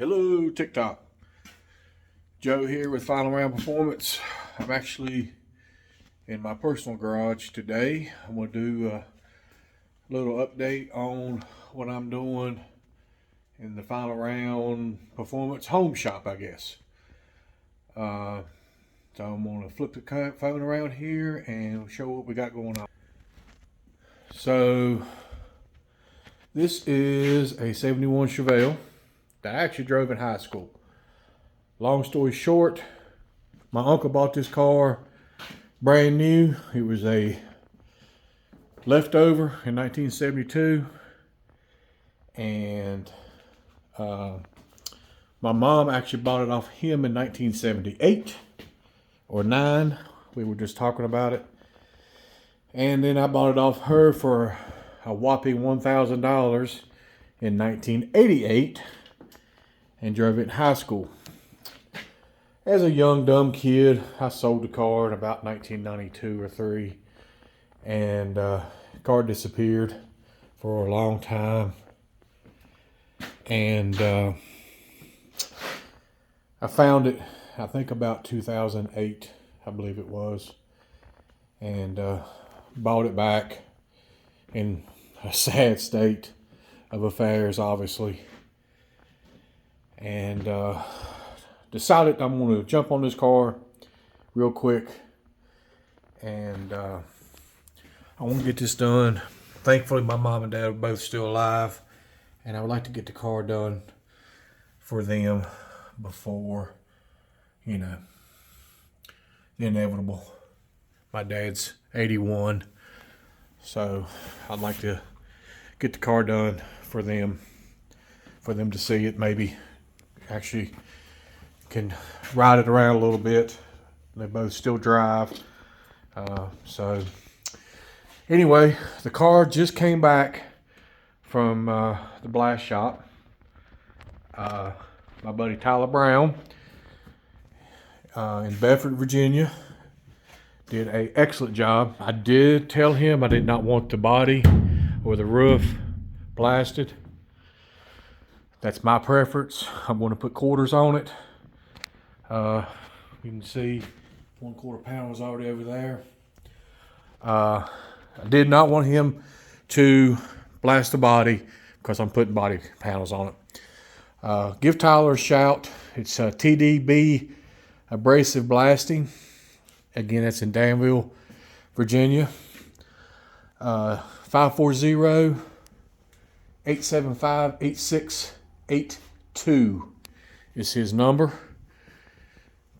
Hello, TikTok. Joe here with Final Round Performance. I'm actually in my personal garage today. I'm going to do a little update on what I'm doing in the Final Round Performance home shop, I guess. So I'm going to flip the phone around here and show what we got going on. So this is a 71 Chevelle that I actually drove in high school. Long story short, my uncle bought this car brand new. It was a leftover in 1972. And my mom actually bought it off him in 1978 or 9. We were just talking about it. And then I bought it off her for a whopping $1,000 in 1988 and drove it in high school. As a young, dumb kid, I sold the car in about 1992 or 3, and the car disappeared for a long time. And I found it, I think about 2008, I believe it was, and bought it back in a sad state of affairs, obviously. And decided I'm going to jump on this car real quick, and I want to get this done. Thankfully, my mom and dad are both still alive, and I would like to get the car done for them before, the inevitable. My dad's 81, so I'd like to get the car done for them to see it, maybe actually can ride it around a little bit. They both still drive. So anyway, the car just came back from the blast shop. My buddy Tyler Brown in Bedford, Virginia, did an excellent job. I did tell him I did not want the body or the roof blasted. That's my preference. I'm going to put quarters on it. You can see 1/4 pound was already over there. I did not want him to blast the body because I'm putting body panels on it. Give Tyler a shout. It's TDB Abrasive Blasting. Again, that's in Danville, Virginia. 540-875-8682 is his number.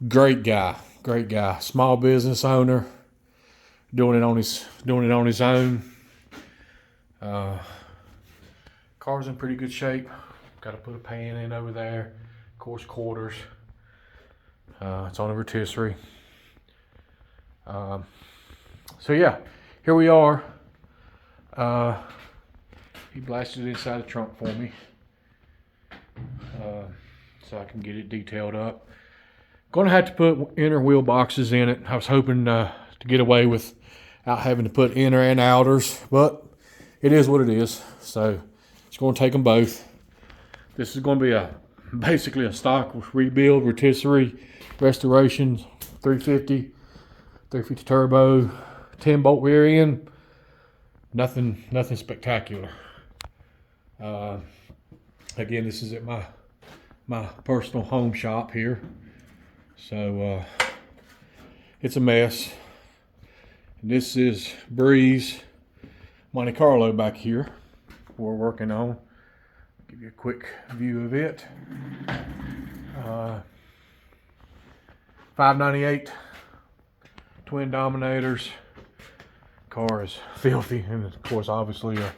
Great guy. Small business owner, doing it on his own. Car's in pretty good shape. Got to put a pan in over there. Of course, quarters. It's on a rotisserie. So yeah, here we are. He blasted it inside the trunk for me, so I can get it detailed up. Going to have to put inner wheel boxes in it. I was hoping to get away without having to put inner and outers, but it is what it is. So it's going to take them both. This is going to be basically a stock rebuild, rotisserie, restoration, 350 turbo, 10 bolt rear end. Nothing spectacular. Again, this is at my personal home shop here. So it's a mess. And this is Breeze Monte Carlo back here we're working on. Give you a quick view of it. 598 twin dominators. Car is filthy, and of course obviously a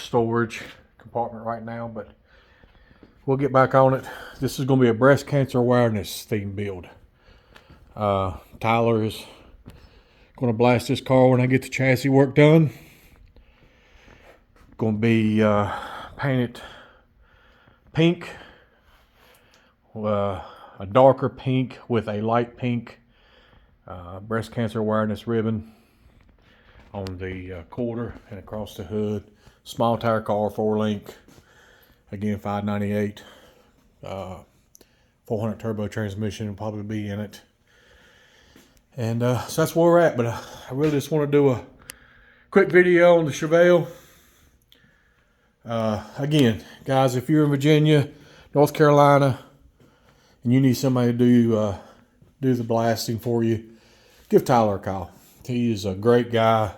storage compartment right now, but we'll get back on it. This is going to be a breast cancer awareness theme build. Tyler is going to blast this car when I get the chassis work done. Going to be painted pink, a darker pink with a light pink breast cancer awareness ribbon on the quarter and across the hood. Small tire car, 4-link. Again, 598. 400 turbo transmission will probably be in it. And so that's where we're at. But I really just want to do a quick video on the Chevelle. Again, guys, if you're in Virginia, North Carolina, and you need somebody to do the blasting for you, give Tyler a call. He is a great guy,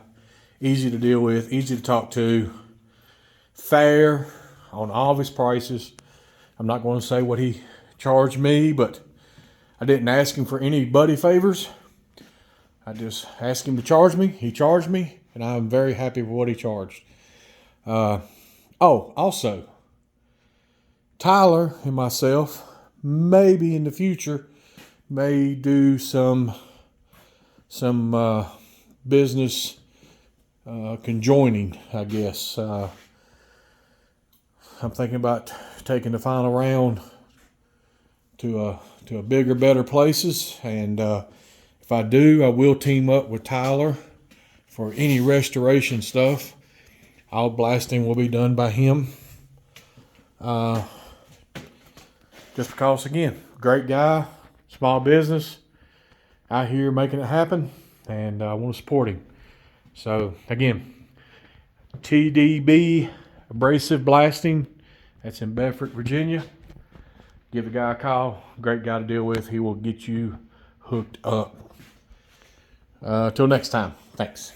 easy to deal with, easy to talk to, fair on all of his prices. I'm not going to say what he charged me, but I didn't ask him for any buddy favors. I just asked him to charge me. He charged me, and I'm very happy with what he charged. Also, Tyler and myself, maybe in the future, may do some business conjoining, I guess. I'm thinking about taking the final round to a bigger, better places, and if I do, I will team up with Tyler for any restoration stuff. All blasting will be done by him. Just because, again, great guy, small business, out here making it happen, and I want to support him. So, again, TDB Abrasive Blasting, that's in Bedford, Virginia. Give the guy a call. Great guy to deal with. He will get you hooked up. Till next time, thanks.